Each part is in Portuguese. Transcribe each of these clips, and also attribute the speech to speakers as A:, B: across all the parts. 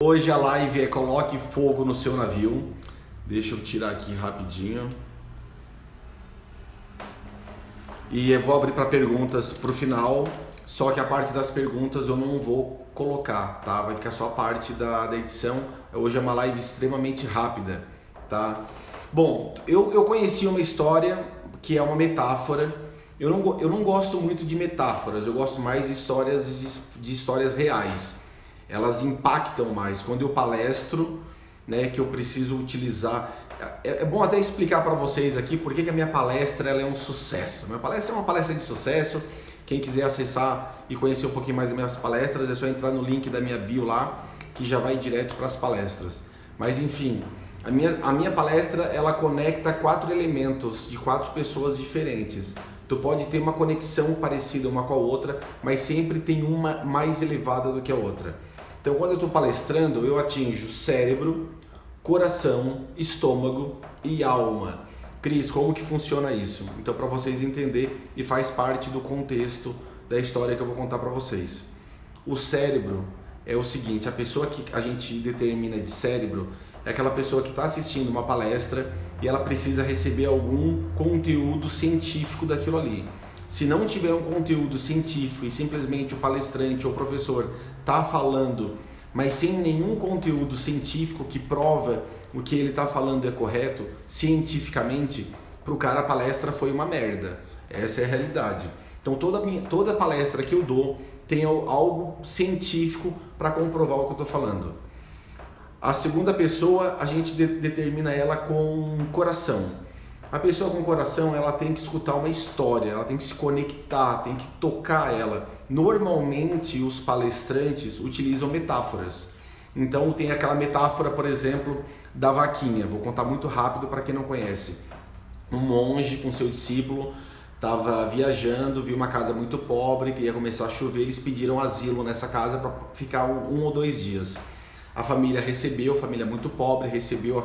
A: Hoje a live é Coloque Fogo no Seu Navio. Deixa eu tirar aqui rapidinho. E eu vou abrir para perguntas para o final, só que a parte das perguntas eu não vou colocar, tá? Vai ficar só a parte da edição. Hoje é uma live extremamente rápida, tá? Bom, eu conheci uma história que é uma metáfora. Eu não gosto muito de metáforas, eu gosto mais de histórias reais. Elas impactam mais. Quando eu palestro, né, que eu preciso utilizar... É bom até explicar para vocês aqui por que a minha palestra ela é um sucesso. Minha palestra é uma palestra de sucesso. Quem quiser acessar e conhecer um pouquinho mais das minhas palestras, é só entrar no link da minha bio lá, que já vai direto para as palestras. Mas enfim, a minha palestra ela conecta 4 elementos de 4 pessoas diferentes. Tu pode ter uma conexão parecida uma com a outra, mas sempre tem uma mais elevada do que a outra. Então quando eu estou palestrando, eu atinjo cérebro, coração, estômago e alma. Cris, como que funciona isso? Então para vocês entenderem, e faz parte do contexto da história que eu vou contar para vocês. O cérebro é o seguinte, a pessoa que a gente determina de cérebro é aquela pessoa que está assistindo uma palestra e ela precisa receber algum conteúdo científico daquilo ali. Se não tiver um conteúdo científico e simplesmente o palestrante ou o professor está falando, mas sem nenhum conteúdo científico que prova o que ele está falando é correto, cientificamente, para o cara a palestra foi uma merda. Essa é a realidade. Então toda palestra que eu dou tem algo científico para comprovar o que eu estou falando. A segunda pessoa, a gente determina ela com coração. A pessoa com coração, ela tem que escutar uma história, ela tem que se conectar, tem que tocar ela. Normalmente, os palestrantes utilizam metáforas. Então, tem aquela metáfora, por exemplo, da vaquinha. Vou contar muito rápido para quem não conhece. Um monge com seu discípulo estava viajando, viu uma casa muito pobre, que ia começar a chover, eles pediram asilo nessa casa para ficar um ou 2 dias. A família recebeu, família muito pobre, recebeu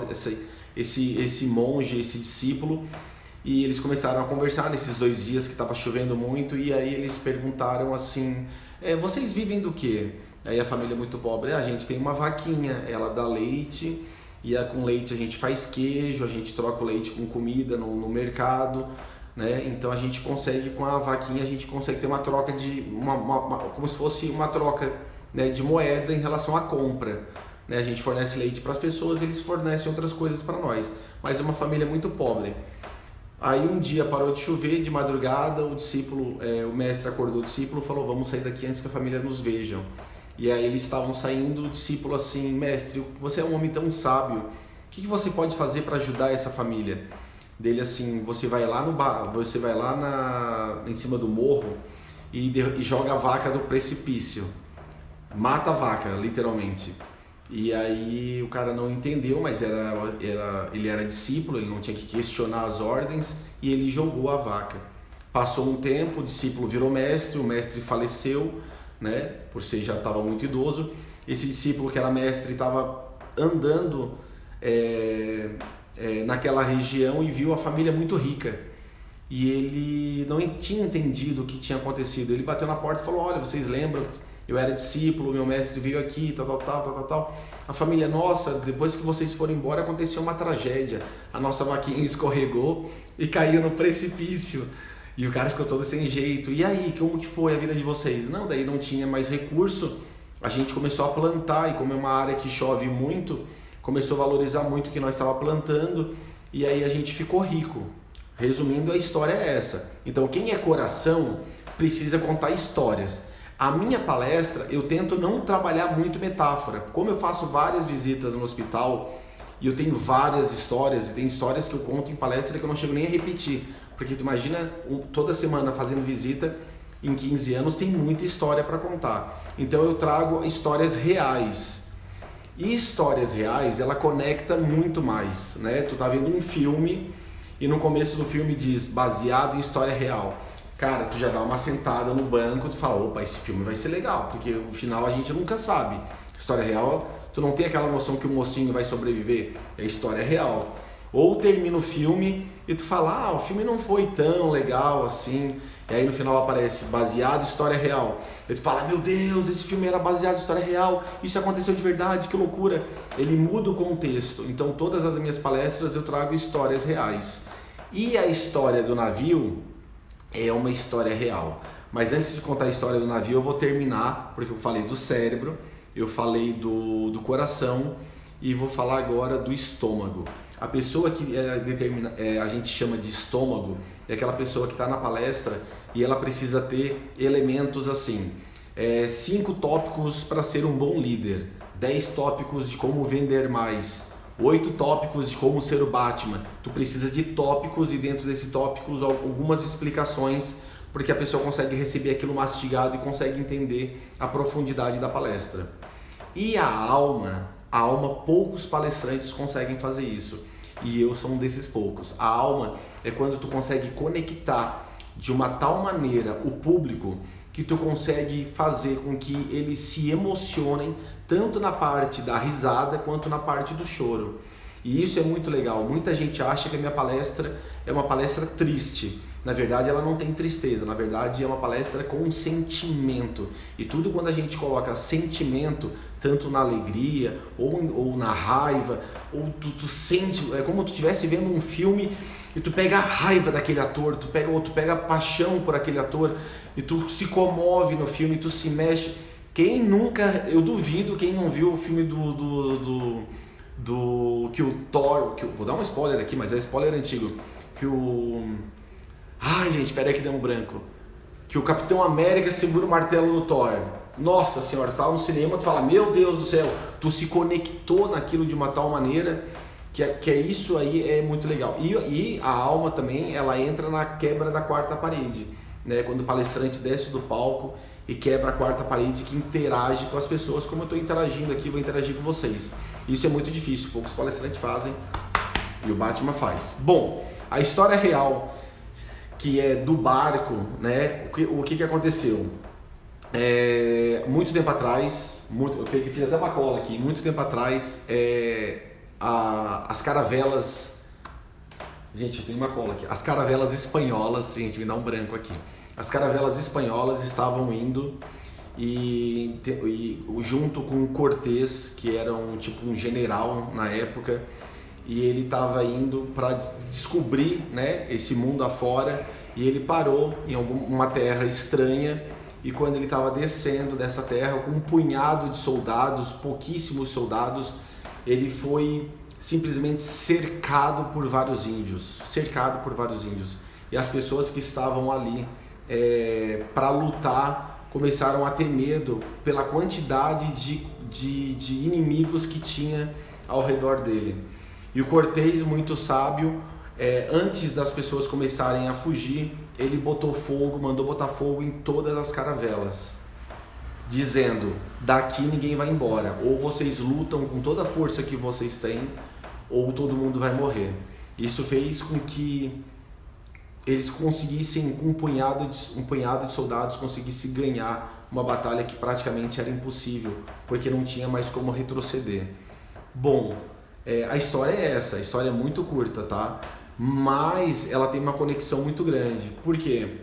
A: esse monge, esse discípulo, e eles começaram a conversar nesses 2 dias que estava chovendo muito, e aí eles perguntaram assim, vocês vivem do quê? Aí a família muito pobre, a gente tem uma vaquinha, ela dá leite, e com leite a gente faz queijo, a gente troca o leite com comida no mercado, né? Então a gente consegue, com a vaquinha, a gente consegue ter uma troca de, como se fosse uma troca, né, de moeda em relação à compra. A gente fornece leite para as pessoas, eles fornecem outras coisas para nós, mas é uma família muito pobre. Aí um dia parou de chover, de madrugada, o mestre acordou o discípulo e falou, vamos sair daqui antes que a família nos vejam. E aí eles estavam saindo, o discípulo assim, mestre, você é um homem tão sábio, o que você pode fazer para ajudar essa família? Dele assim, você vai lá em cima do morro e joga a vaca do precipício, mata a vaca, literalmente. E aí o cara não entendeu, mas ele era discípulo, ele não tinha que questionar as ordens, e ele jogou a vaca. Passou um tempo, o discípulo virou mestre, o mestre faleceu, né, por ser já estava muito idoso. Esse discípulo que era mestre estava andando naquela região e viu a família muito rica. E ele não tinha entendido o que tinha acontecido. Ele bateu na porta e falou, olha, vocês lembram? Eu era discípulo, meu mestre veio aqui, tal. A família, nossa, depois que vocês foram embora aconteceu uma tragédia. A nossa vaquinha escorregou e caiu no precipício. E o cara ficou todo sem jeito. E aí, como que foi a vida de vocês? Não, daí não tinha mais recurso. A gente começou a plantar e como é uma área que chove muito, começou a valorizar muito o que nós estávamos plantando. E aí a gente ficou rico. Resumindo, a história é essa. Então, quem é coração precisa contar histórias. A minha palestra, eu tento não trabalhar muito metáfora. Como eu faço várias visitas no hospital e eu tenho várias histórias, e tem histórias que eu conto em palestra que eu não chego nem a repetir. Porque tu imagina, toda semana fazendo visita, em 15 anos tem muita história para contar. Então eu trago histórias reais. E histórias reais, ela conecta muito mais, né? Tu tá vendo um filme e no começo do filme diz, baseado em história real. Cara, tu já dá uma sentada no banco, tu fala, opa, esse filme vai ser legal, porque no final a gente nunca sabe. História real, tu não tem aquela noção que o mocinho vai sobreviver, é história real. Ou termina o filme e tu fala, o filme não foi tão legal assim, e aí no final aparece baseado em história real. E tu fala, meu Deus, esse filme era baseado em história real, isso aconteceu de verdade, que loucura. Ele muda o contexto. Então todas as minhas palestras eu trago histórias reais. E a história do navio é uma história real. Mas antes de contar a história do navio, eu vou terminar, porque eu falei do cérebro, eu falei do coração e vou falar agora do estômago. A pessoa que a gente chama de estômago é aquela pessoa que está na palestra e ela precisa ter elementos assim, 5 tópicos para ser um bom líder, 10 tópicos de como vender mais, 8 tópicos de como ser o Batman. Tu precisa de tópicos e dentro desses tópicos algumas explicações, porque a pessoa consegue receber aquilo mastigado e consegue entender a profundidade da palestra. E a alma, poucos palestrantes conseguem fazer isso. E eu sou um desses poucos. A alma é quando tu consegue conectar de uma tal maneira o público que tu consegue fazer com que eles se emocionem tanto na parte da risada quanto na parte do choro. E isso é muito legal. Muita gente acha que a minha palestra é uma palestra triste. Na verdade, ela não tem tristeza. Na verdade, é uma palestra com sentimento. E tudo quando a gente coloca sentimento, tanto na alegria ou na raiva, ou tu sente, é como tu estivesse vendo um filme e tu pega a raiva daquele ator, tu pega a paixão por aquele ator e tu se comove no filme, tu se mexe. Quem nunca, eu duvido quem não viu o filme que o Thor, vou dar um spoiler aqui, mas é spoiler antigo, gente, peraí que deu um branco, que o Capitão América segura o martelo do Thor. Nossa senhora, tu tá no cinema, tu fala, meu Deus do céu, tu se conectou naquilo de uma tal maneira que isso aí é muito legal. E a alma também, ela entra na quebra da quarta parede, né? Quando o palestrante desce do palco e quebra a quarta parede, que interage com as pessoas, como eu estou interagindo aqui, vou interagir com vocês. Isso é muito difícil, poucos palestrantes fazem e o Batman faz. Bom, a história real, que é do barco, né? O que aconteceu? Muito tempo atrás, eu fiz até uma cola aqui, muito tempo atrás, as caravelas, gente, eu tenho uma cola aqui, as caravelas espanholas, gente, me dá um branco aqui, as caravelas espanholas estavam indo e junto com Cortés, que era um general na época, e ele estava indo para descobrir, né, esse mundo afora, e ele parou em uma terra estranha. E quando ele estava descendo dessa terra com um punhado de soldados, pouquíssimos soldados, ele foi simplesmente cercado por vários índios. E as pessoas que estavam ali para lutar começaram a ter medo pela quantidade de inimigos que tinha ao redor dele. E o Cortés, muito sábio, antes das pessoas começarem a fugir, ele mandou botar fogo em todas as caravelas, dizendo, daqui ninguém vai embora, ou vocês lutam com toda a força que vocês têm, ou todo mundo vai morrer. Isso fez com que eles conseguissem, com um punhado de soldados, conseguissem ganhar uma batalha que praticamente era impossível, porque não tinha mais como retroceder. Bom, a história é essa, a história é muito curta, tá? Mas ela tem uma conexão muito grande. Por quê?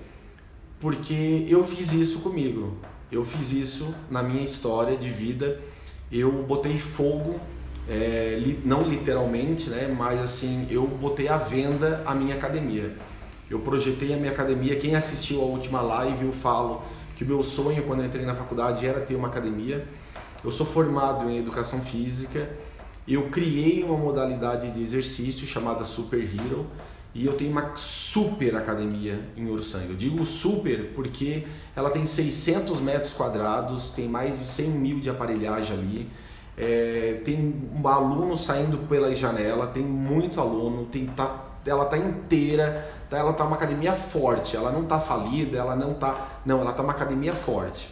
A: Porque eu fiz isso comigo. Eu fiz isso na minha história de vida. Eu botei fogo, não literalmente, né? Mas assim, eu botei à venda a minha academia. Eu projetei a minha academia. Quem assistiu a última live, eu falo que o meu sonho quando eu entrei na faculdade era ter uma academia. Eu sou formado em educação física. Eu criei uma modalidade de exercício chamada Super Hero e eu tenho uma super academia em Uruçanga. Eu digo super porque ela tem 600 metros quadrados, tem mais de 100 mil de aparelhagem ali, tem um aluno saindo pela janela, tem muito aluno, ela está inteira, ela está uma academia forte, ela não está falida, ela está uma academia forte.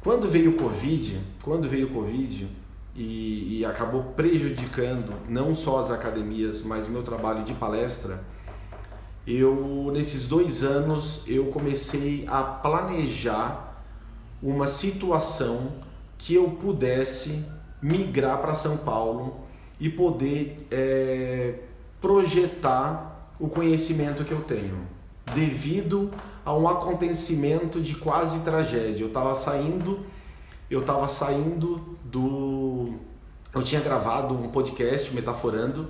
A: Quando veio o Covid, e acabou prejudicando não só as academias, mas o meu trabalho de palestra, nesses 2 anos eu comecei a planejar uma situação que eu pudesse migrar para São Paulo e poder projetar o conhecimento que eu tenho, devido a um acontecimento de quase tragédia. Eu tinha gravado um podcast, Metaforando,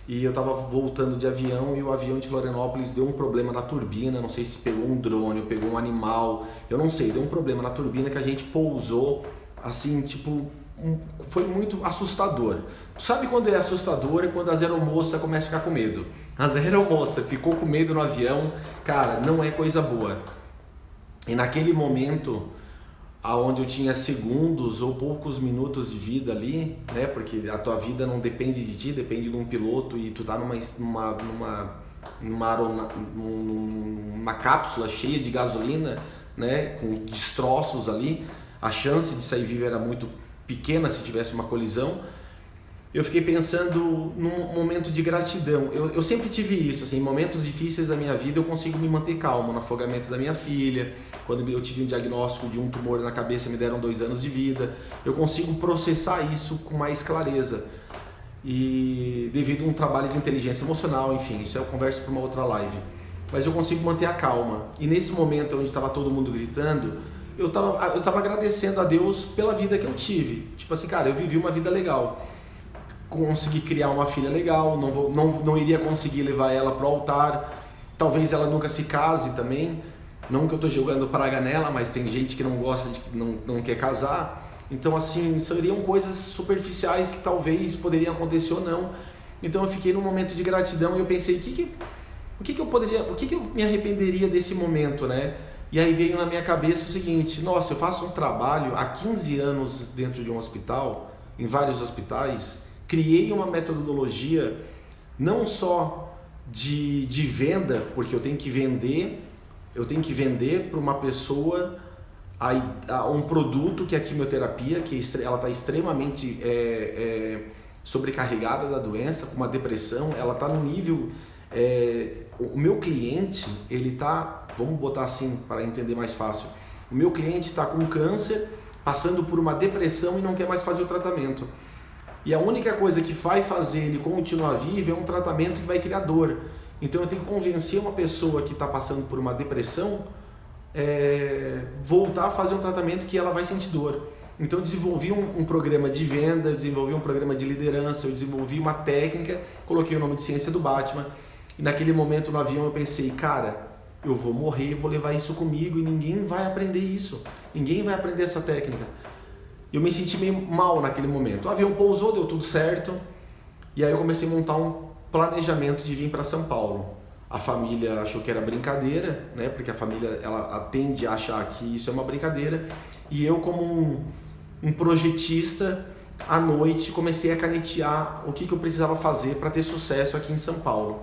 A: e eu estava voltando de avião e o avião de Florianópolis deu um problema na turbina, não sei se pegou um drone ou pegou um animal, eu não sei, deu um problema na turbina que a gente pousou, assim, tipo, foi muito assustador. Tu sabe quando é assustador? É quando as aeromoças começam a ficar com medo. As aeromoças ficou com medo no avião, cara, não é coisa boa. E naquele momento, aonde eu tinha segundos ou poucos minutos de vida ali, né? Porque a tua vida não depende de ti, depende de um piloto e tu tá numa cápsula cheia de gasolina, né? Com destroços ali, a chance de sair vivo era muito pequena se tivesse uma colisão. Eu fiquei pensando num momento de gratidão. Eu sempre tive isso, assim, em momentos difíceis da minha vida eu consigo me manter calmo. No afogamento da minha filha, quando eu tive um diagnóstico de um tumor na cabeça, me deram 2 anos de vida. Eu consigo processar isso com mais clareza. E devido a um trabalho de inteligência emocional, enfim, isso eu converso para uma outra live. Mas eu consigo manter a calma. E nesse momento onde estava todo mundo gritando, eu tava agradecendo a Deus pela vida que eu tive. Tipo assim, cara, eu vivi uma vida legal. Consegui criar uma filha legal, não iria conseguir levar ela para o altar, talvez ela nunca se case também, não que eu estou jogando praga nela, mas tem gente que não gosta, não quer casar, então assim, seriam coisas superficiais que talvez poderiam acontecer ou não. Então eu fiquei num momento de gratidão e eu pensei, o que eu me arrependeria desse momento, né? E aí veio na minha cabeça o seguinte, nossa, eu faço um trabalho há 15 anos dentro de um hospital, em vários hospitais, criei uma metodologia não só de venda, porque eu tenho que vender para uma pessoa um produto que é a quimioterapia, que ela está extremamente sobrecarregada da doença, com uma depressão, ela está no nível... o meu cliente, ele está, vamos botar assim para entender mais fácil, o meu cliente está com câncer, passando por uma depressão e não quer mais fazer o tratamento. E a única coisa que vai fazer ele continuar vivo é um tratamento que vai criar dor. Então eu tenho que convencer uma pessoa que está passando por uma depressão voltar a fazer um tratamento que ela vai sentir dor. Então eu desenvolvi um programa de venda, eu desenvolvi um programa de liderança, eu desenvolvi uma técnica, coloquei o nome de Ciência do Batman. E naquele momento no avião eu pensei, cara, eu vou morrer, vou levar isso comigo e ninguém vai aprender isso. Ninguém vai aprender essa técnica. Eu me senti meio mal naquele momento. O avião pousou, deu tudo certo. E aí eu comecei a montar um planejamento de vir para São Paulo. A família achou que era brincadeira, né? Porque a família ela tende a achar que isso é uma brincadeira. E eu, como um projetista, à noite comecei a canetear o que eu precisava fazer para ter sucesso aqui em São Paulo.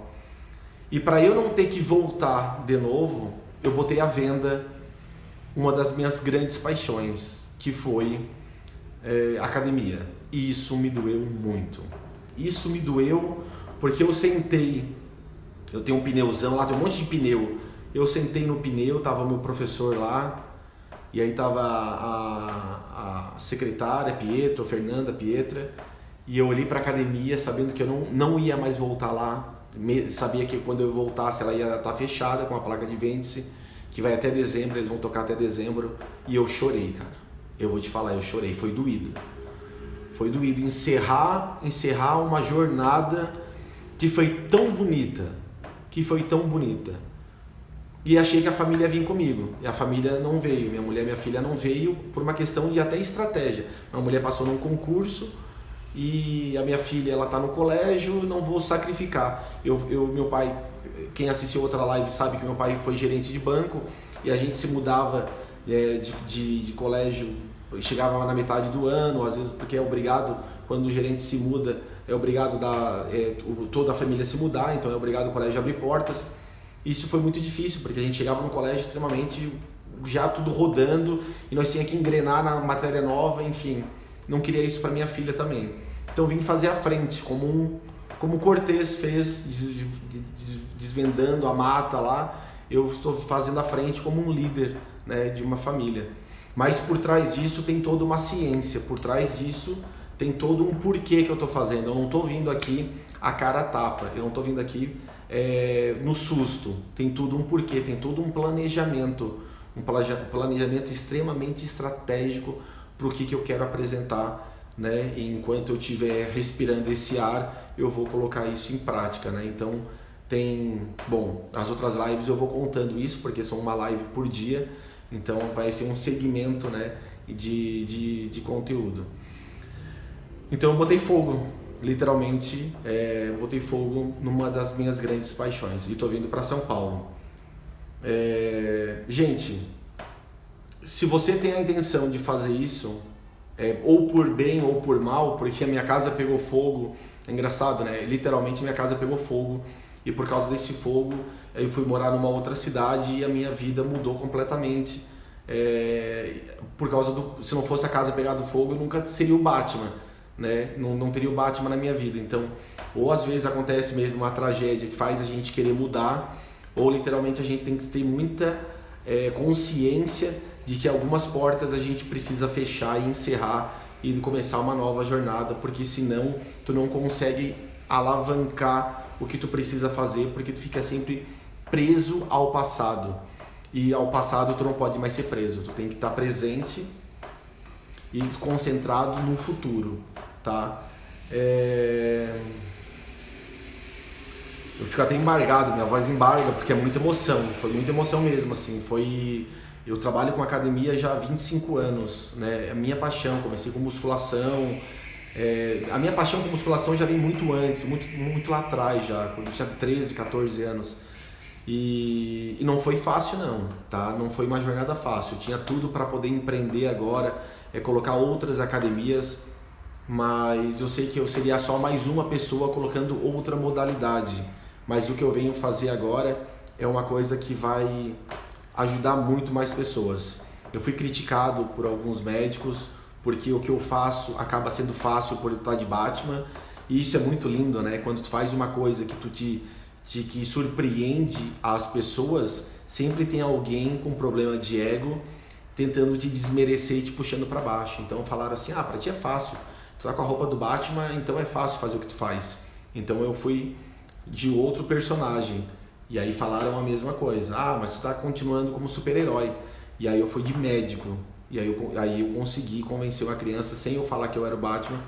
A: E para eu não ter que voltar de novo, eu botei à venda uma das minhas grandes paixões, que foi academia. E isso me doeu muito. Isso me doeu porque eu sentei, eu tenho um pneuzão lá, tem um monte de pneu. Eu sentei no pneu, tava o meu professor lá, e aí tava a secretária Pietra, Fernanda Pietra, e eu olhei para a academia sabendo que eu não ia mais voltar lá. Sabia que quando eu voltasse ela ia estar fechada com a placa de vende-se, que vai até dezembro, eles vão tocar até dezembro, e eu chorei, cara. Eu vou te falar, eu chorei, foi doído. Foi doído encerrar uma jornada que foi tão bonita, E achei que a família ia vir comigo, e a família não veio, minha mulher e minha filha não veio por uma questão de até estratégia. Minha mulher passou num concurso, e a minha filha ela está no colégio, não vou sacrificar. Meu pai, quem assistiu outra live sabe que meu pai foi gerente de banco e a gente se mudava de colégio, chegava na metade do ano, às vezes porque é obrigado, quando o gerente se muda, é obrigado toda a família se mudar, então é obrigado o colégio a abrir portas. Isso foi muito difícil, porque a gente chegava no colégio extremamente já tudo rodando e nós tínhamos que engrenar na matéria nova, enfim. Não queria isso para minha filha também. Então vim fazer a frente, como Cortez fez, desvendando a mata lá. Eu estou fazendo a frente como um líder, né, de uma família. Mas por trás disso tem toda uma ciência. Por trás disso tem todo um porquê que eu estou fazendo. Eu não estou vindo aqui a cara a tapa, eu não estou vindo aqui no susto. Tem tudo um porquê, tem todo um planejamento extremamente estratégico para o que eu quero apresentar, né? E enquanto eu estiver respirando esse ar, eu vou colocar isso em prática, né? Então as outras lives eu vou contando isso, porque são uma live por dia, então vai ser um segmento, né, de conteúdo. Então eu botei fogo, literalmente, botei fogo numa das minhas grandes paixões e estou vindo para São Paulo. Gente, se você tem a intenção de fazer isso, ou por bem ou por mal, porque a minha casa pegou fogo, é engraçado, né? Literalmente minha casa pegou fogo e por causa desse fogo eu fui morar numa outra cidade e a minha vida mudou completamente. Por causa se não fosse a casa pegado fogo, eu nunca seria o Batman, né? Não teria o Batman na minha vida. Então, ou às vezes acontece mesmo uma tragédia que faz a gente querer mudar, ou literalmente a gente tem que ter muita consciência de que algumas portas a gente precisa fechar e encerrar e começar uma nova jornada, porque senão tu não consegue alavancar o que tu precisa fazer, porque tu fica sempre preso ao passado. E ao passado tu não pode mais ser preso, tu tem que estar presente e concentrado no futuro, tá? Eu fico até embargado, minha voz embarga, porque é muita emoção, foi muita emoção mesmo, assim, eu trabalho com academia já há 25 anos, né? É a minha paixão, comecei com musculação, a minha paixão com musculação já vem muito antes, muito lá atrás já, quando eu tinha 13, 14 anos. E não foi fácil não, tá? Não foi uma jornada fácil, eu tinha tudo para poder empreender agora, colocar outras academias, mas eu sei que eu seria só mais uma pessoa colocando outra modalidade. Mas o que eu venho fazer agora é uma coisa que vai ajudar muito mais pessoas. Eu fui criticado por alguns médicos, porque o que eu faço acaba sendo fácil por eu estar de Batman, e isso é muito lindo, né? Quando tu faz uma coisa que que surpreende as pessoas, sempre tem alguém com problema de ego tentando te desmerecer e te puxando para baixo. Então falaram assim, pra ti é fácil, tu tá com a roupa do Batman, então é fácil fazer o que tu faz. Então eu fui de outro personagem, e aí falaram a mesma coisa, mas tu tá continuando como super-herói. E aí eu fui de médico, e aí eu consegui convencer uma criança, sem eu falar que eu era o Batman,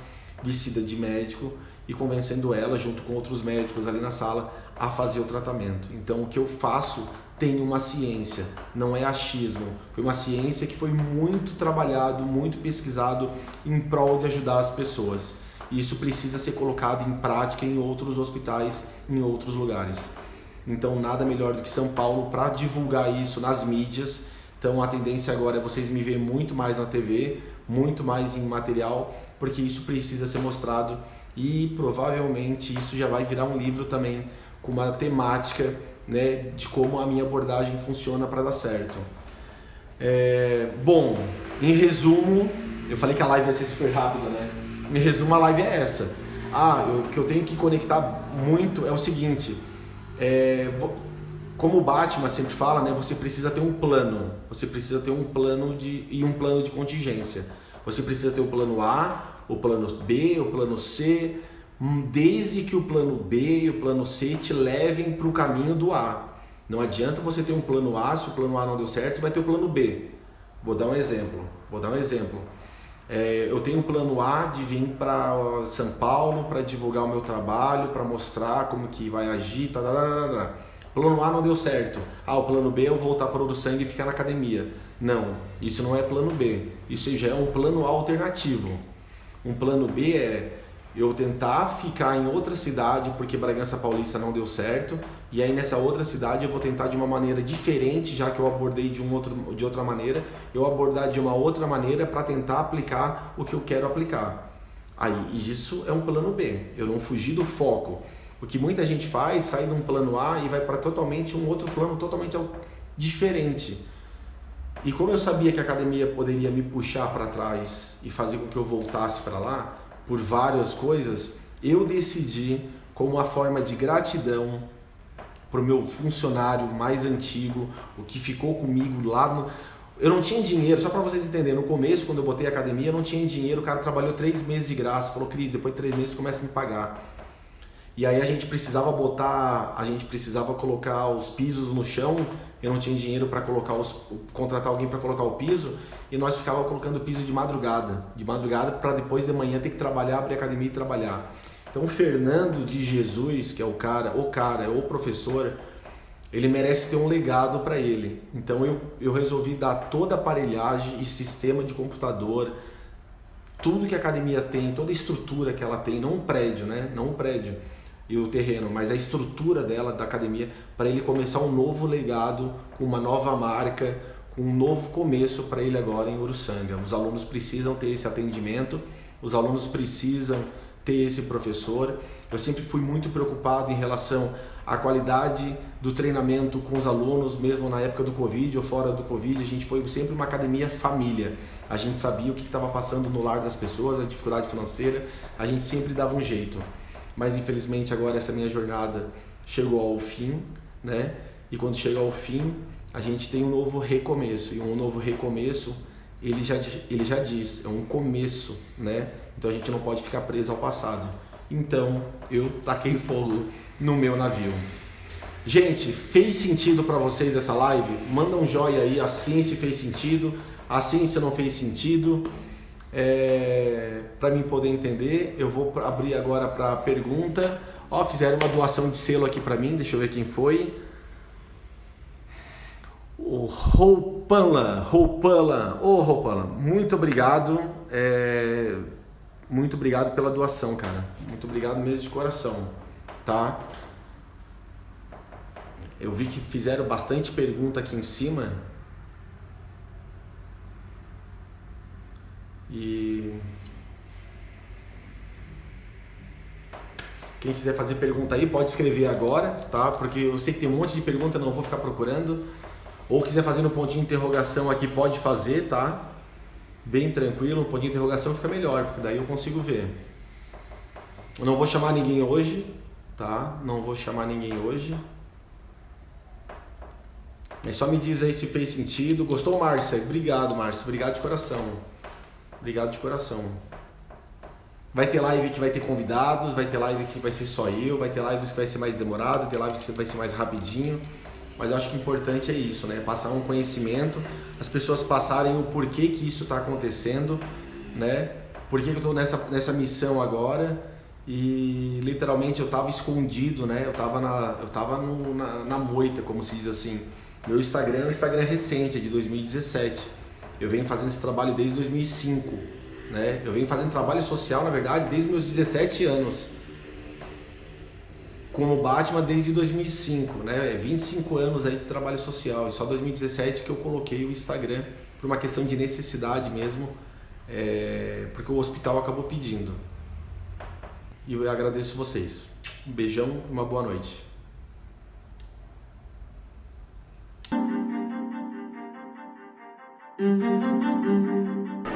A: vestida de médico, e convencendo ela, junto com outros médicos ali na sala, a fazer o tratamento. Então o que eu faço tem uma ciência, não é achismo. Foi uma ciência que foi muito trabalhado, muito pesquisado em prol de ajudar as pessoas. E isso precisa ser colocado em prática em outros hospitais, em outros lugares. Então nada melhor do que São Paulo para divulgar isso nas mídias. Então a tendência agora é vocês me verem muito mais na TV, muito mais em material, porque isso precisa ser mostrado e provavelmente isso já vai virar um livro também com uma temática, né, de como a minha abordagem funciona para dar certo. Bom, em resumo, eu falei que a live ia ser super rápida, né? Em resumo, a live é essa. O que eu tenho que conectar muito é o seguinte, como o Batman sempre fala, né, você precisa ter um plano, você precisa ter um plano um plano de contingência. Você precisa ter o plano A, o plano B, o plano C, desde que o plano B e o plano C te levem para o caminho do A. Não adianta você ter um plano A, se o plano A não deu certo, vai ter o plano B. Vou dar um exemplo. Eu tenho um plano A de vir para São Paulo para divulgar o meu trabalho, para mostrar como que vai agir, Plano A não deu certo. O plano B é eu voltar para o sangue e ficar na academia. Não, isso não é plano B. Isso já é um plano alternativo. Um plano B é eu tentar ficar em outra cidade porque Bragança Paulista não deu certo, e aí nessa outra cidade eu vou tentar de uma maneira diferente, já que eu abordei de outra maneira, eu abordar de uma outra maneira para tentar aplicar o que eu quero aplicar. Aí isso é um plano B, eu não fugir do foco. O que muita gente faz, sai de um plano A e vai para totalmente um outro plano totalmente diferente. E como eu sabia que a academia poderia me puxar para trás e fazer com que eu voltasse para lá, por várias coisas, eu decidi, como uma forma de gratidão para o meu funcionário mais antigo, o que ficou comigo lá Eu não tinha dinheiro, só para vocês entenderem, no começo, quando eu botei a academia, eu não tinha dinheiro, o cara trabalhou 3 meses de graça, falou, Cris, depois de 3 meses começa a me pagar. E aí a gente precisava colocar os pisos no chão, eu não tinha dinheiro para contratar alguém para colocar o piso, e nós ficávamos colocando piso de madrugada para depois de manhã ter que trabalhar, abrir a academia e trabalhar. Então o Fernando de Jesus, que é o professor, ele merece ter um legado para ele. Então eu resolvi dar toda a aparelhagem e sistema de computador, tudo que a academia tem, toda a estrutura que ela tem, não um prédio, né? Não um prédio e o terreno, mas a estrutura dela, da academia, para ele começar um novo legado, com uma nova marca, com um novo começo para ele agora em Uruçanga. Os alunos precisam ter esse atendimento, os alunos precisam ter esse professor. Eu sempre fui muito preocupado em relação à qualidade do treinamento com os alunos, mesmo na época do Covid ou fora do Covid. A gente foi sempre uma academia família. A gente sabia o que estava passando no lar das pessoas, a dificuldade financeira, a gente sempre dava um jeito. Mas infelizmente agora essa minha jornada chegou ao fim, né? E quando chega ao fim, a gente tem um novo recomeço. E um novo recomeço, ele já diz, é um começo, né? Então a gente não pode ficar preso ao passado. Então eu taquei fogo no meu navio. Gente, fez sentido para vocês essa live? Manda um joinha aí, assim se fez sentido, assim se não fez sentido. Para mim poder entender, eu vou abrir agora para pergunta. Ó, fizeram uma doação de selo aqui para mim, deixa eu ver quem foi. O Roupala, Roupala, muito obrigado, muito obrigado pela doação, cara, muito obrigado mesmo de coração, tá? Eu vi que fizeram bastante pergunta aqui em cima. E quem quiser fazer pergunta aí, pode escrever agora, tá? Porque eu sei que tem um monte de pergunta, não vou ficar procurando. Ou quiser fazer no pontinho de interrogação aqui, pode fazer, tá? Bem tranquilo, um pontinho de interrogação fica melhor, porque daí eu consigo ver. Eu não vou chamar ninguém hoje, tá? Não vou chamar ninguém hoje. Mas só me diz aí se fez sentido. Gostou, Márcia? Obrigado, Márcia. Obrigado de coração. Obrigado de coração. Vai ter live que vai ter convidados, vai ter live que vai ser só eu, vai ter live que vai ser mais demorado, vai ter live que vai ser mais rapidinho. Mas eu acho que o importante é isso, né? Passar um conhecimento, as pessoas passarem o porquê que isso está acontecendo, né? Por que eu estou nessa missão agora. E literalmente eu estava escondido, né? Eu estava na moita, como se diz assim. Meu Instagram é um Instagram recente, é de 2017. Eu venho fazendo esse trabalho desde 2005, né? Eu venho fazendo trabalho social, na verdade, desde meus 17 anos. Como Batman desde 2005, né? 25 anos aí de trabalho social. E só 2017 que eu coloquei o Instagram por uma questão de necessidade mesmo, porque o hospital acabou pedindo. E eu agradeço vocês. Um beijão e uma boa noite.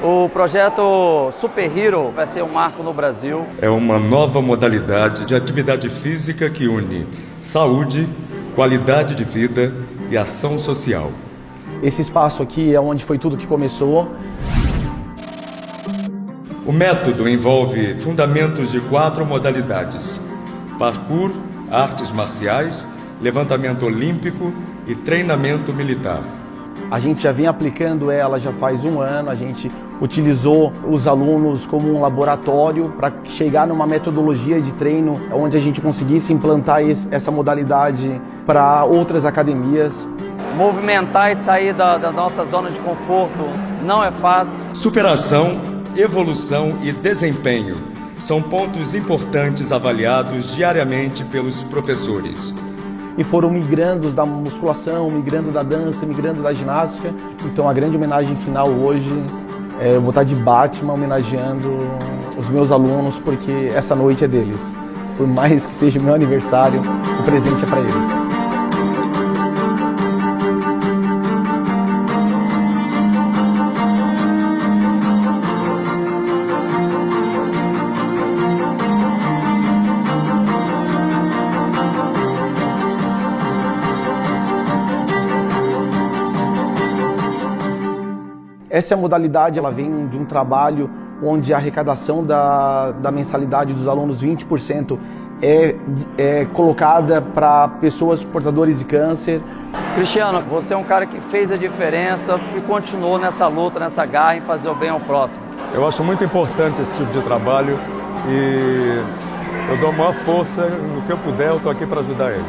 B: O projeto Super Hero vai ser um marco no Brasil.
C: É uma nova modalidade de atividade física que une saúde, qualidade de vida e ação social.
D: Esse espaço aqui é onde foi tudo que começou.
C: O método envolve fundamentos de 4 modalidades: parkour, artes marciais, levantamento olímpico e treinamento militar.
D: A gente já vem aplicando ela já faz um ano, a gente utilizou os alunos como um laboratório para chegar numa metodologia de treino onde a gente conseguisse implantar essa modalidade para outras academias.
B: Movimentar e sair da nossa zona de conforto não é fácil.
C: Superação, evolução e desempenho são pontos importantes avaliados diariamente pelos professores.
D: E foram migrando da musculação, migrando da dança, migrando da ginástica. Então a grande homenagem final hoje, eu vou estar de Batman homenageando os meus alunos, porque essa noite é deles. Por mais que seja meu aniversário, o presente é para eles. Essa modalidade ela vem de um trabalho onde a arrecadação da mensalidade dos alunos, 20%, é colocada para pessoas portadoras de câncer.
B: Cristiano, você é um cara que fez a diferença e continuou nessa luta, nessa garra em fazer o bem ao próximo.
C: Eu acho muito importante esse tipo de trabalho e eu dou a maior força, no que eu puder, eu estou aqui para ajudar ele.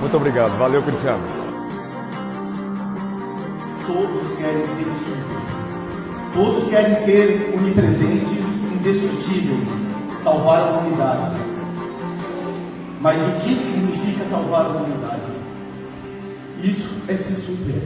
C: Muito obrigado. Valeu, Cristiano.
D: Todos querem ser super. Todos querem ser onipresentes, indestrutíveis, salvar a humanidade. Mas o que significa salvar a humanidade? Isso é ser super.